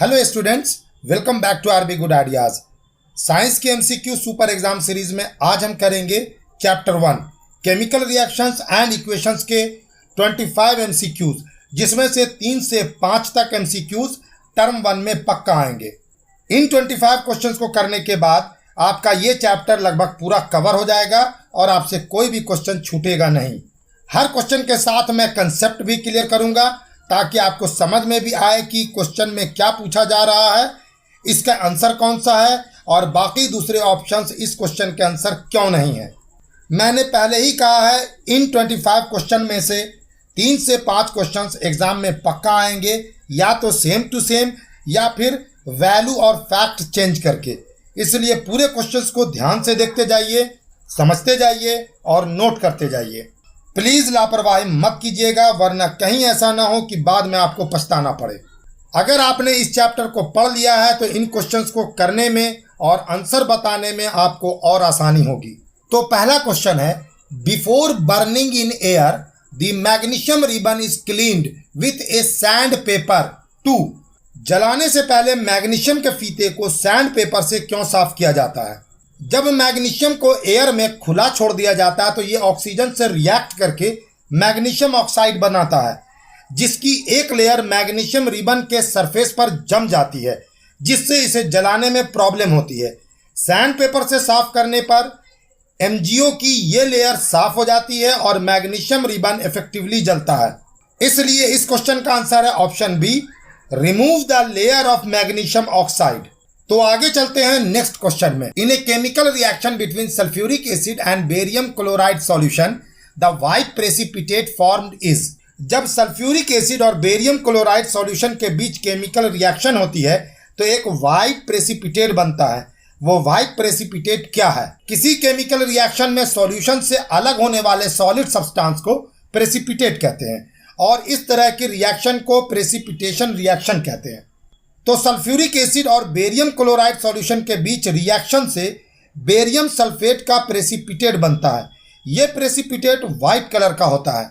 Hello students, welcome back to RB good ideas. Science के MCQ super exam series में आज हम करेंगे chapter 1 chemical reactions and equations के 25 एमसीक्यूज, जिसमें से 3 से 5 तक एमसीक्यूज टर्म 1 में पक्का आएंगे। इन 25 क्वेश्चंस को करने के बाद आपका ये चैप्टर लगभग पूरा कवर हो जाएगा और आपसे कोई भी क्वेश्चन छूटेगा नहीं। हर क्वेश्चन के साथ मैं कंसेप्ट भी क्लियर करूंगा ताकि आपको समझ में भी आए कि क्वेश्चन में क्या पूछा जा रहा है, इसका आंसर कौन सा है और बाकी दूसरे ऑप्शंस इस क्वेश्चन के आंसर क्यों नहीं है। मैंने पहले ही कहा है, इन 25 क्वेश्चन में से 3 से 5 क्वेश्चंस एग्जाम में पक्का आएंगे, या तो सेम टू सेम या फिर वैल्यू और फैक्ट चेंज करके। इसलिए पूरे क्वेश्चंस को ध्यान से देखते जाइए, समझते जाइए और नोट करते जाइए। प्लीज़ लापरवाही मत कीजिएगा, वरना कहीं ऐसा ना हो कि बाद में आपको पछताना पड़े। अगर आपने इस चैप्टर को पढ़ लिया है तो इन क्वेश्चंस को करने में और आंसर बताने में आपको और आसानी होगी। तो पहला क्वेश्चन है, before burning in air the magnesium ribbon is cleaned with A sand paper two. जलाने से पहले मैग्नीशियम के फीते को सैंड पेपर से क्यों साफ किया जाता है? जब मैग्नीशियम को एयर में खुला छोड़ दिया जाता है तो ये ऑक्सीजन से रिएक्ट करके मैग्नीशियम ऑक्साइड बनाता है, जिसकी एक लेयर मैग्नीशियम रिबन के सरफेस पर जम जाती है, जिससे इसे जलाने में प्रॉब्लम होती है। सैंड पेपर से साफ करने पर एमजीओ की ये लेयर साफ हो जाती है और मैग्नीशियम रिबन इफेक्टिवली जलता है। इसलिए इस क्वेश्चन का आंसर है option B, remove the layer of magnesium oxide. तो आगे चलते हैं नेक्स्ट क्वेश्चन में। In a chemical reaction between sulphuric acid and barium chloride solution the white precipitate formed is. जब सल्फ्यूरिक एसिड और बेरियम क्लोराइड सॉल्यूशन के बीच chemical reaction होती है तो एक व्हाइट प्रेसिपिटेट बनता है। वो व्हाइट प्रेसिपिटेट क्या है? किसी केमिकल रिएक्शन में सॉल्यूशन से अलग होने वाले सॉलिड सब्सटेंस को प्रेसिपिटेट कहते हैं और इस तरह के रिएक्शन को प्रेसिपिटेशन रिएक्शन कहते हैं। तो सल्फ्यूरिक एसिड और बेरियम क्लोराइड सॉल्यूशन के बीच रिएक्शन से बेरियम सल्फेट का प्रेसिपिटेट बनता है। ये प्रेसिपिटेट व्हाइट कलर का होता है।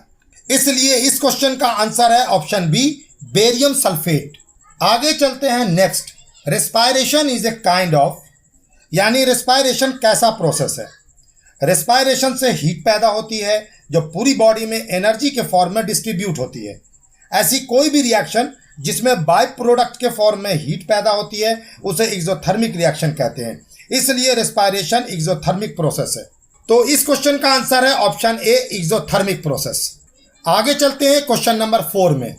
इसलिए इस क्वेश्चन का आंसर है ऑप्शन बी, बेरियम सल्फेट। आगे चलते हैं next. Respiration is a kind of, यानी रेस्पायरेशन कैसा प्रोसेस है? रेस्पायरेशन से हीट पैदा होती है जो पूरी बॉडी में एनर्जी के फॉर्म में डिस्ट्रीब्यूट होती है। ऐसी कोई भी रिएक्शन जिसमें बाय प्रोडक्ट के फॉर्म में हीट पैदा होती है उसे एक्सोथर्मिक रिएक्शन कहते हैं। इसलिए रेस्पायरेशन एक्सोथर्मिक प्रोसेस है। तो इस क्वेश्चन का आंसर है ऑप्शन ए, एक्सोथर्मिक प्रोसेस। आगे चलते हैं क्वेश्चन नंबर 4 में।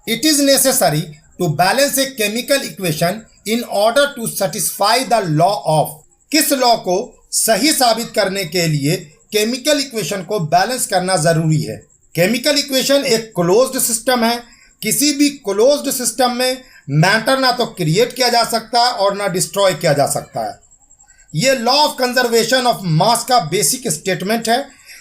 It is necessary to balance a chemical equation in order to satisfy the law of. किस लॉ को सही साबित करने के लिए केमिकल इक्वेशन को बैलेंस करना जरूरी है? केमिकल इक्वेशन एक क्लोज्ड सिस्टम है। किसी भी क्लोज्ड सिस्टम में मैटर ना तो क्रिएट किया जा सकता है और ना डिस्ट्रॉय किया जा सकता है। ये law of conservation of mass का बेसिक स्टेटमेंट है।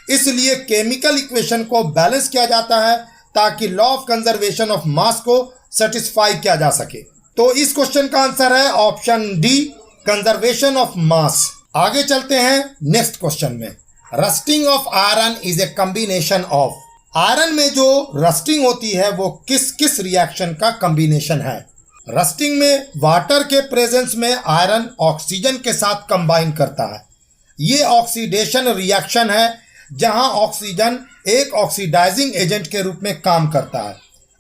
इसलिए केमिकल इक्वेशन को बैलेंस किया जाता है ताकि law of conservation of mass को सेटिस्फाई किया जा सके। तो इस क्वेश्चन का आंसर है option D, conservation of mass. आगे चलते हैं नेक्स्ट क्वेश्चन में। Rusting of iron is a combination of. Iron में जो रस्टिंग होती है वो किस किस रिएक्शन का कॉम्बिनेशन है? रस्टिंग में वाटर के प्रेजेंस में आयरन ऑक्सीजन के साथ कंबाइन करता है। ये ऑक्सीडेशन रिएक्शन है जहां ऑक्सीजन एक ऑक्सीडाइजिंग एजेंट के रूप में काम करता है।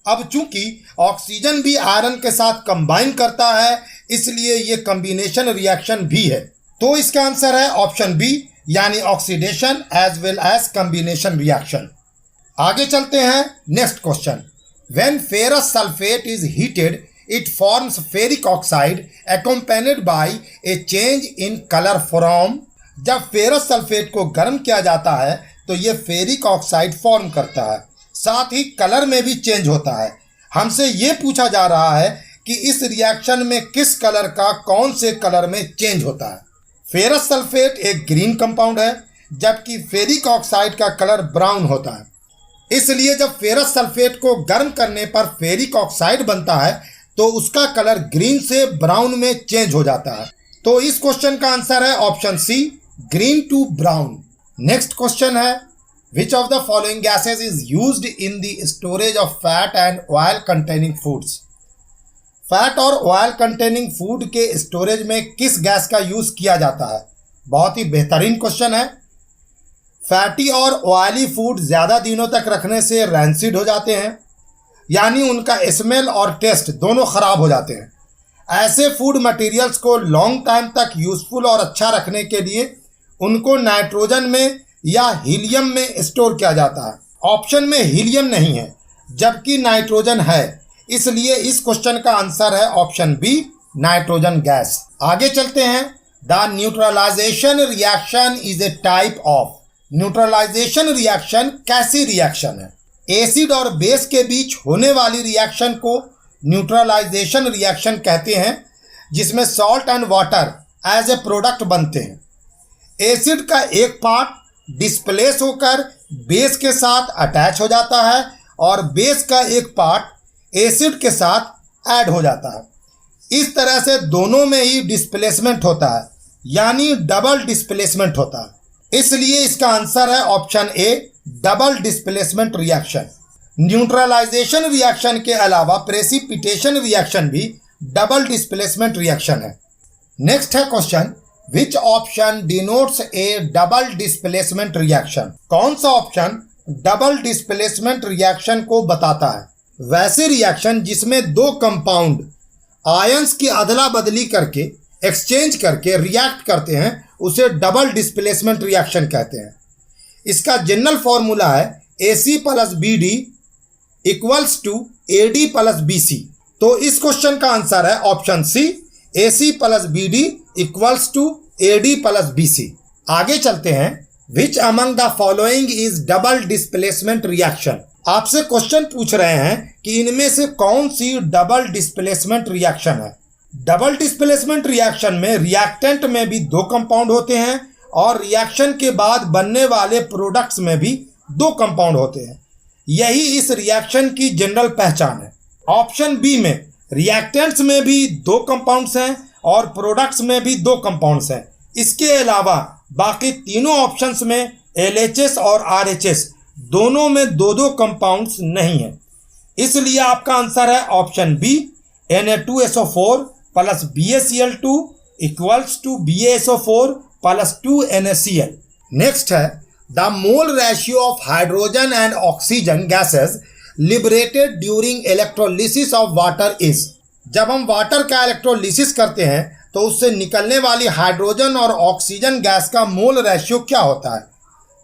अब चूंकि ऑक्सीजन भी आयरन के साथ कंबाइन करता है इसलिए ये कॉम्बिनेशन रिएक्शन भी है। तो इसका आंसर है ऑप्शन बी, यानी oxidation as well as combination reaction. आगे चलते हैं next question. When ferrous sulphate is heated it forms ferric oxide accompanied by a change in colour from. जब फेरस सल्फेट को गर्म किया जाता है तो ये फेरिक ऑक्साइड फॉर्म करता है, साथ ही कलर में भी चेंज होता है। हमसे ये पूछा जा रहा है कि इस रिएक्शन में किस कलर का कौन से कलर में चेंज होता है। फेरस सल्फेट एक ग्रीन कंपाउंड है जबकि फेरिक ऑक्साइड का कलर ब्राउन होता है। इसलिए जब फेरस सल्फेट को गर्म करने पर फेरिक ऑक्साइड बनता है तो उसका कलर ग्रीन से ब्राउन में चेंज हो जाता है। तो इस क्वेश्चन का आंसर है option C, green to brown. Next question है, which of the following gases is used in the storage of fat and oil containing foods? Fat और ऑयल कंटेनिंग फूड के स्टोरेज में किस गैस का यूज किया जाता है? बहुत ही बेहतरीन क्वेश्चन है। फैटी और ऑयली फूड ज़्यादा दिनों तक रखने से रैंसिड हो जाते हैं, यानी उनका स्मेल और टेस्ट दोनों ख़राब हो जाते हैं। ऐसे फूड मटेरियल्स को लॉन्ग टाइम तक यूज़फुल और अच्छा रखने के लिए उनको नाइट्रोजन में या हीलियम में स्टोर किया जाता है। ऑप्शन में हीलियम नहीं है जबकि नाइट्रोजन है, इसलिए इस क्वेश्चन का आंसर है ऑप्शन बी, नाइट्रोजन गैस। आगे चलते हैं। The neutralization reaction is a type of. Neutralization reaction कैसी रिएक्शन है? एसिड और बेस के बीच होने वाली रिएक्शन को न्यूट्रलाइजेशन रिएक्शन कहते हैं, जिसमें salt and water as a product बनते हैं। एसिड का एक पार्ट डिस्प्लेस होकर बेस के साथ अटैच हो जाता है और बेस का एक पार्ट एसिड के साथ ऐड हो जाता है। इस तरह से दोनों में ही डिस्प्लेसमेंट होता है, यानी डबल डिस्प्लेसमेंट होता है। इसलिए इसका आंसर है option A, double displacement reaction. Neutralization reaction के अलावा प्रेसिपिटेशन रिएक्शन भी डबल डिस्प्लेसमेंट रिएक्शन है। नेक्स्ट है question, which option denotes a double displacement reaction? कौन सा ऑप्शन डबल डिस्प्लेसमेंट रिएक्शन को बताता है? वैसे रिएक्शन जिसमें दो कंपाउंड आयंस की अदला बदली करके एक्सचेंज करके रिएक्ट करते हैं उसे डबल डिस्प्लेसमेंट रिएक्शन कहते हैं। इसका जनरल फॉर्मूला है AC + BD = AD + BC। तो इस क्वेश्चन का आंसर है ऑप्शन सी, AC + BD = AD + BC। आगे चलते हैं। Which among the following is double displacement reaction? आपसे क्वेश्चन पूछ रहे हैं कि इनमें से कौन सी डबल डिस्प्लेसमेंट रिएक्शन है। डबल डिस्प्लेसमेंट रिएक्शन में रिएक्टेंट में भी दो कंपाउंड होते हैं और रिएक्शन के बाद बनने वाले प्रोडक्ट्स में भी दो कंपाउंड होते हैं। यही इस रिएक्शन की जनरल पहचान है। ऑप्शन बी में रिएक्टेंट्स में भी दो कंपाउंड्स हैं और प्रोडक्ट्स में भी दो कंपाउंड्स हैं। इसके अलावा बाकी तीनों ऑप्शंस में LHS और RHS दोनों में दो दो कंपाउंड्स नहीं है। इसलिए आपका आंसर है option B, Na2SO4 + BaCl2 = BaSO4 + 2NaCl। Next है, the mole ratio of hydrogen and oxygen gases liberated during electrolysis of water is. जब हम वाटर का इलेक्ट्रोलिसिस करते हैं तो उससे निकलने वाली हाइड्रोजन और ऑक्सीजन गैस का मोल रेशियो क्या होता है?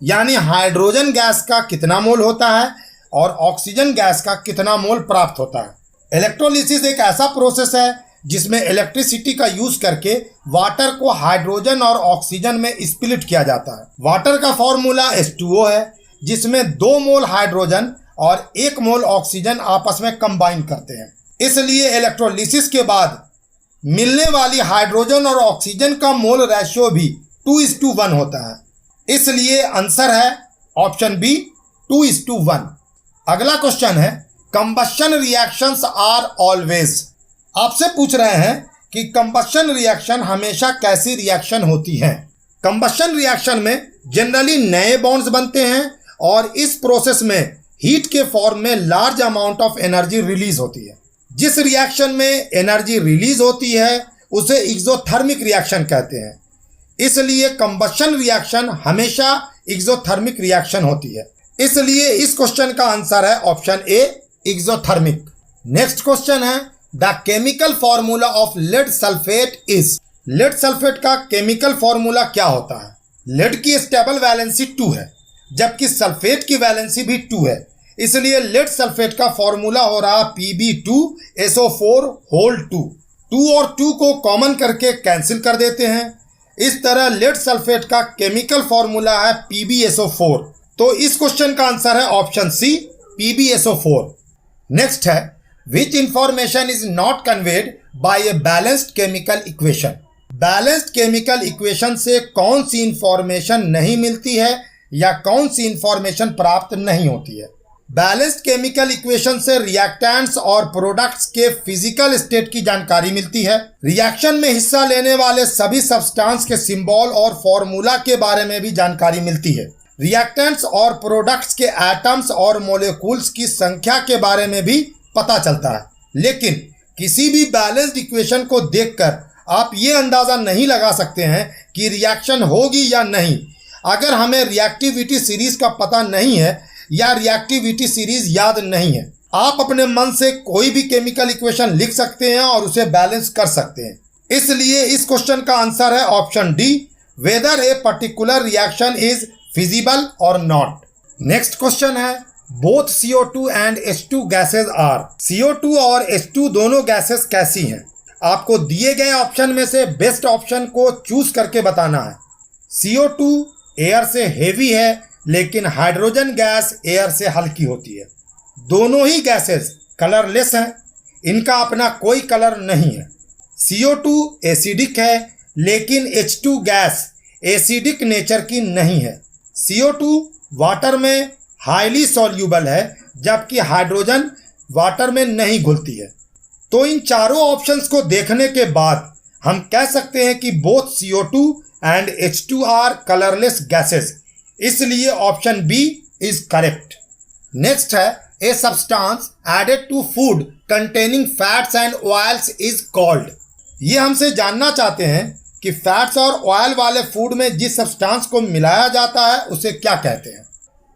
यानी हाइड्रोजन गैस का कितना मोल होता है और ऑक्सीजन गैस का कितना मोल प्राप्त होता है। इलेक्ट्रोलिसिस एक ऐसा प्रोसेस है जिसमें इलेक्ट्रिसिटी का यूज करके वाटर को हाइड्रोजन और ऑक्सीजन में स्प्लिट किया जाता है। वाटर का फॉर्मूला H2O है, जिसमें 2 मोल हाइड्रोजन और 1 मोल ऑक्सीजन आपस में कंबाइन करते हैं। इसलिए इलेक्ट्रोलिसिस के बाद मिलने वाली हाइड्रोजन और ऑक्सीजन का मोल रेशियो भी 2:1 होता है। इसलिए आंसर है ऑप्शन बी, 2:1। अगला क्वेश्चन है, कंबशन रिएक्शंस आर ऑलवेज। आपसे पूछ रहे हैं कि कंबशन रिएक्शन हमेशा कैसी रिएक्शन होती हैं। कंबशन रिएक्शन में जनरली नए बॉन्ड्स बनते हैं और इस प्रोसेस में हीट के फॉर्म में large amount of energy release होती है। जिस रिएक्शन में एनर्जी रिलीज होती है उसे एक्सोथर्मिक रिएक्शन कहते हैं। इसलिए कंबशन रिएक्शन हमेशा एक्सोथर्मिक रिएक्शन होती है। इसलिए इस क्वेश्चन का आंसर है option A, exothermic. Next question है, the chemical formula of lead sulphate is. Lead sulphate का केमिकल फॉर्मूला क्या होता है? लेड की स्टेबल वैलेंसी 2 है, जबकि सल्फेट की वैलेंसी भी 2 है। इसलिए लेड सल्फेट का फॉर्मूला हो रहा Pb2SO4 होल 2। 2 और 2 को कॉमन करके कैंसिल कर देते हैं। इस तरह लेड सल्फेट का केमिकल फॉर्मूला है PbSO4। तो इस क्वेश्चन का आंसर है ऑप्शन सी, PbSO4। नेक्स्ट है, which information is not conveyed by a balanced chemical equation. Balanced chemical equation से कौन सी इंफॉर्मेशन नहीं मिलती है या कौन सी इंफॉर्मेशन प्राप्त नहीं होती है? बैलेंस्ड केमिकल इक्वेशन से रिएक्टेंट्स और प्रोडक्ट्स के फिजिकल स्टेट की जानकारी मिलती है। रिएक्शन में हिस्सा लेने वाले सभी सब्सटेंस के सिंबल और फॉर्मूला के बारे में भी जानकारी मिलती है। रिएक्टेंट्स और प्रोडक्ट्स के एटम्स और मॉलिक्यूल्स की संख्या के बारे में भी पता चलता है। लेकिन किसी भी बैलेंस्ड इक्वेशन को देखकर आप ये अंदाज़ा नहीं लगा सकते हैं कि रिएक्शन होगी या नहीं अगर हमें रिएक्टिविटी सीरीज का पता नहीं है या रिएक्टिविटी सीरीज याद नहीं है। आप अपने मन से कोई भी केमिकल इक्वेशन लिख सकते हैं और उसे बैलेंस कर सकते हैं। इसलिए इस क्वेश्चन का आंसर है option D, whether a particular reaction is feasible और नॉट। नेक्स्ट क्वेश्चन है, both CO2 and H2 gases are. CO2 और H2 दोनों गैसेस कैसी हैं? आपको दिए गए ऑप्शन में से बेस्ट ऑप्शन को चूज करके बताना है। CO2 एयर से हेवी है लेकिन हाइड्रोजन गैस एयर से हल्की होती है। दोनों ही गैसेस कलरलेस हैं, इनका अपना कोई कलर नहीं है। CO2 एसिडिक है लेकिन H2 गैस एसिडिक नेचर की नहीं है। CO2 वाटर में हाईली सॉल्यूबल है जबकि हाइड्रोजन वाटर में नहीं घुलती है। तो इन चारों ऑप्शंस को देखने के बाद हम कह सकते हैं कि both CO2 and H2 are colourless gases, इसलिए option B is correct. Next है, a substance added to food containing fats and oils is called. ये हमसे जानना चाहते हैं कि फैट्स और ऑयल वाले फूड में जिस सब्सटेंस को मिलाया जाता है उसे क्या कहते हैं।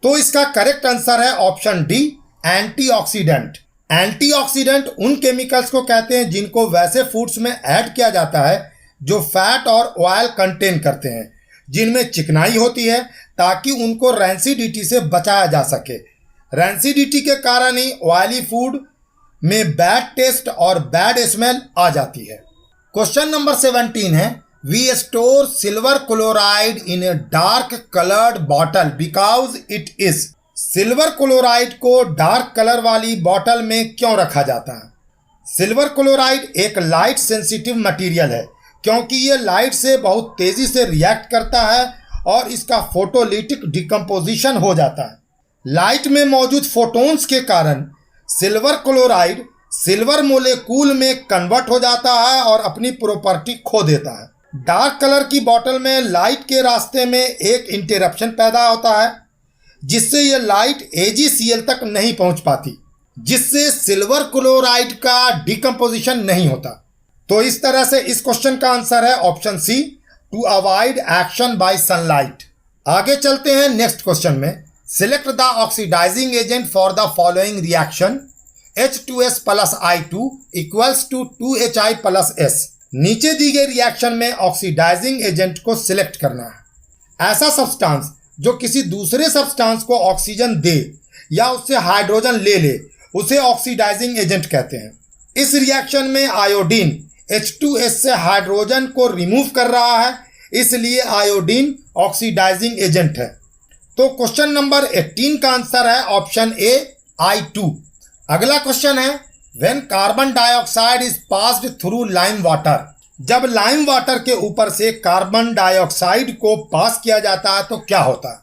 तो इसका करेक्ट आंसर है ऑप्शन डी, एंटीऑक्सीडेंट। एंटीऑक्सीडेंट उन केमिकल्स को कहते हैं जिनको वैसे फूड्स में ऐड किया जाता है जो फैट और ऑयल कंटेन करते हैं, जिनमें चिकनाई होती है ताकि उनको रैंसिडिटी से बचाया जा सके। रैंसिडिटी के कारण ही ऑयली फूड में बैड टेस्ट और बैड स्मेल आ जाती है। क्वेश्चन नंबर 17 है, we store silver chloride in a dark coloured bottle because it is. Silver chloride को डार्क कलर वाली बॉटल में क्यों रखा जाता है? सिल्वर क्लोराइड एक लाइट सेंसिटिव मटेरियल है क्योंकि ये लाइट से बहुत तेजी से रिएक्ट करता है और इसका फोटोलिटिक डिकम्पोजिशन हो जाता है। लाइट में मौजूद फोटोन्स के कारण सिल्वर क्लोराइड सिल्वर मोलेक्यूल में कन्वर्ट हो जाता है और अपनी प्रॉपर्टी खो देता है। डार्क कलर की बॉटल में लाइट के रास्ते में एक इंटरप्शन पैदा होता है जिससे यह लाइट AgCl तक नहीं पहुंच पाती, जिससे सिल्वर क्लोराइड का डिकम्पोजिशन नहीं होता। तो इस तरह से इस क्वेश्चन का आंसर है option C, to avoid action by sunlight. आगे चलते हैं नेक्स्ट क्वेश्चन में। Select the oxidizing agent for the following reaction H2S + I2 equals to 2Hi + S। नीचे दी गई रिएक्शन में ऑक्सीडाइजिंग एजेंट को सिलेक्ट करना है। ऐसा सब्सटेंस जो किसी दूसरे सब्सटेंस को ऑक्सीजन दे या उससे हाइड्रोजन ले ले उसे ऑक्सीडाइजिंग एजेंट कहते हैं। इस रिएक्शन में आयोडीन H2S से हाइड्रोजन को रिमूव कर रहा है, इसलिए आयोडीन ऑक्सीडाइजिंग एजेंट है। तो क्वेश्चन नंबर 18 का आंसर है ऑप्शन ए, I2। अगला क्वेश्चन है, when carbon dioxide is passed through lime water. जब लाइम वाटर के ऊपर से कार्बन डाइऑक्साइड को पास किया जाता है तो क्या होता है?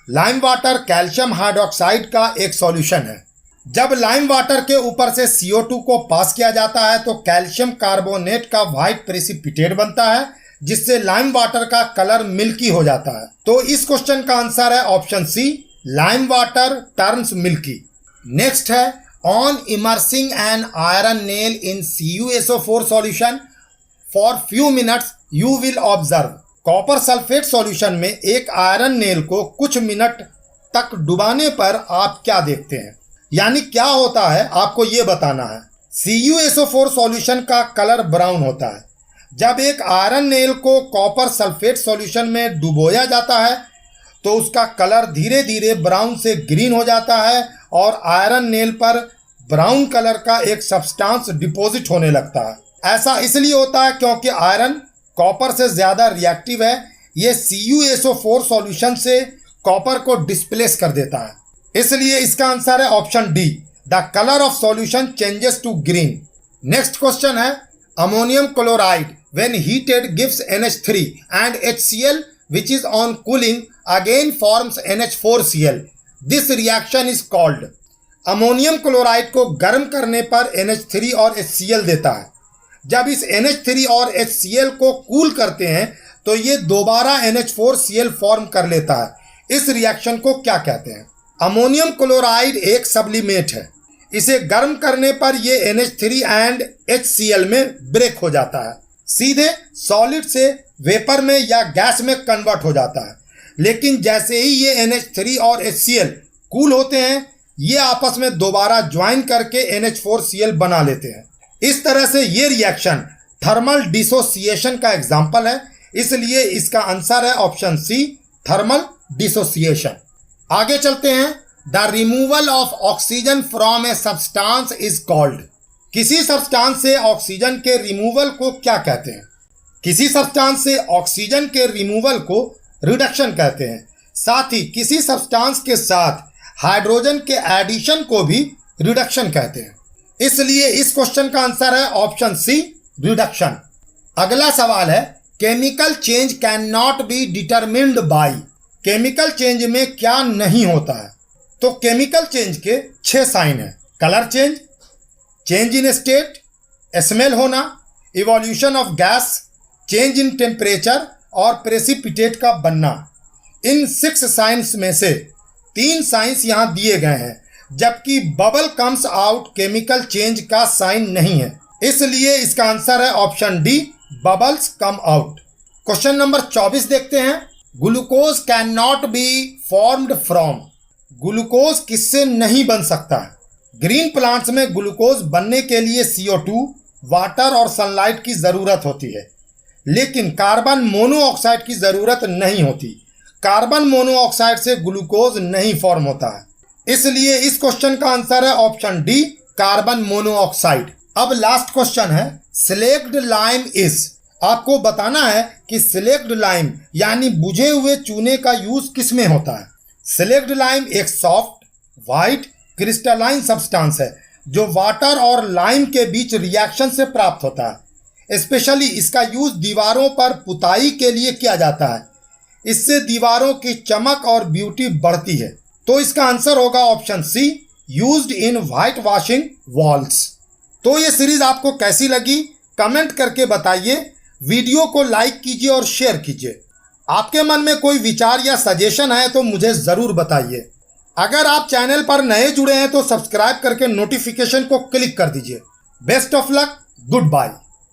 लाइम वाटर कैल्शियम हाइड्रोक्साइड का एक सॉल्यूशन है। जब लाइम वाटर के ऊपर से CO2 को पास किया जाता है तो कैल्शियम कार्बोनेट का व्हाइट प्रेसिपिटेट बनता है जिससे लाइम वाटर का कलर मिल्की हो जाता है। तो इस क्वेश्चन का आंसर है option C, lime water turns milky. Next है, on immersing an iron nail in CuSO4 solution for few minutes you will observe. Copper sulphate solution में एक आयरन नेल को कुछ मिनट तक डुबाने पर आप क्या देखते हैं? यानी क्या होता है आपको ये बताना है। CuSO4 सॉल्यूशन का कलर ब्राउन होता है। जब एक आयरन नेल को कॉपर सल्फेट सॉल्यूशन में डुबोया जाता है तो उसका कलर धीरे धीरे ब्राउन से ग्रीन हो जाता है और आयरन नेल पर ब्राउन कलर का एक सब्सटेंस डिपॉजिट होने लगता है। ऐसा इसलिए होता है क्योंकि आयरन कॉपर से ज़्यादा रिएक्टिव है। ये CuSO4 सॉल्यूशन से कॉपर को डिस्प्लेस कर देता है, इसलिए इसका आंसर है option D, the colour of solution changes to green. Next question है, ammonium chloride when heated gives NH3 and HCl which is on cooling again forms NH4Cl. This reaction is called। Ammonium chloride को गर्म करने पर NH3 और HCl देता है। जब इस NH3 और HCl को कूल करते हैं तो ये दोबारा NH4Cl फॉर्म कर लेता है। इस रिएक्शन को क्या कहते हैं? अमोनियम क्लोराइड एक सब्लिमेट है। इसे गर्म करने पर ये NH3 एंड HCl में ब्रेक हो जाता है, सीधे सॉलिड से वेपर में या गैस में कन्वर्ट हो जाता है। लेकिन जैसे ही ये NH3 और HCl कूल होते हैं, ये आपस में दोबारा ज्वाइन करके NH4Cl बना लेते हैं। इस तरह से ये रिएक्शन थर्मल डिसोसिएशन का एग्जाम्पल है, इसलिए इसका आंसर है ऑप्शन सी, थर्मल डिसोसिएशन। आगे चलते हैं। The removal of oxygen from a substance is called. किसी सब्सटेंस से ऑक्सीजन के रिमूवल को क्या कहते हैं? किसी सब्सटेंस से ऑक्सीजन के रिमूवल को रिडक्शन कहते हैं। साथ ही किसी सब्सटेंस के साथ हाइड्रोजन के एडिशन को भी रिडक्शन कहते हैं। इसलिए इस क्वेश्चन का आंसर है ऑप्शन सी, रिडक्शन। अगला सवाल है, chemical change can not be determined bye. Chemical change में क्या नहीं होता है? तो केमिकल चेंज के 6 साइन हैं। Colour change, change in state, smell होना, evolution of gas, change in temperature और प्रेसिपिटेट का बनना। इन 6 साइंस में से 3 साइंस यहाँ दिए गए हैं, जबकि bubble comes out chemical change का साइन नहीं है। इसलिए इसका आंसर है option D, bubbles come out. Question number 24 देखते हैं। Glucose can not be formed from. Glucose किससे नहीं बन सकता है? ग्रीन प्लांट्स में ग्लूकोज बनने के लिए CO2, वाटर और सनलाइट की ज़रूरत होती है, लेकिन कार्बन मोनोऑक्साइड की ज़रूरत नहीं होती। कार्बन मोनोऑक्साइड से ग्लूकोज नहीं फॉर्म होता है, इसलिए इस क्वेश्चन का आंसर है ऑप्शन डी, कार्बन मोनोऑक्साइड। अब लास्ट क्वेश्चन है, स्लेक्ड लाइम इज। आपको बताना है कि स्लेक्ड लाइम यानी बुझे हुए चूने का यूज किस में होता है। स्लेक्ड लाइम एक सॉफ्ट, वाइट, क्रिस्टलाइन सब्सटेंस है जो वाटर और लाइम के बीच रिएक्शन से प्राप्त होता है। स्पेशली इसका यूज दीवारों पर पुताई के लिए किया जाता है। इससे दीवारों की चमक और ब्यूटी बढ़ती है। तो इसका आंसर होगा option C, used in white washing walls. तो ये सीरीज आपको कैसी लगी कमेंट करके बताइए। वीडियो को लाइक कीजिए और शेयर कीजिए। आपके मन में कोई विचार या सजेशन है तो मुझे ज़रूर बताइए। अगर आप चैनल पर नए जुड़े हैं तो सब्सक्राइब करके नोटिफिकेशन को क्लिक कर दीजिए। Best of luck, good bye.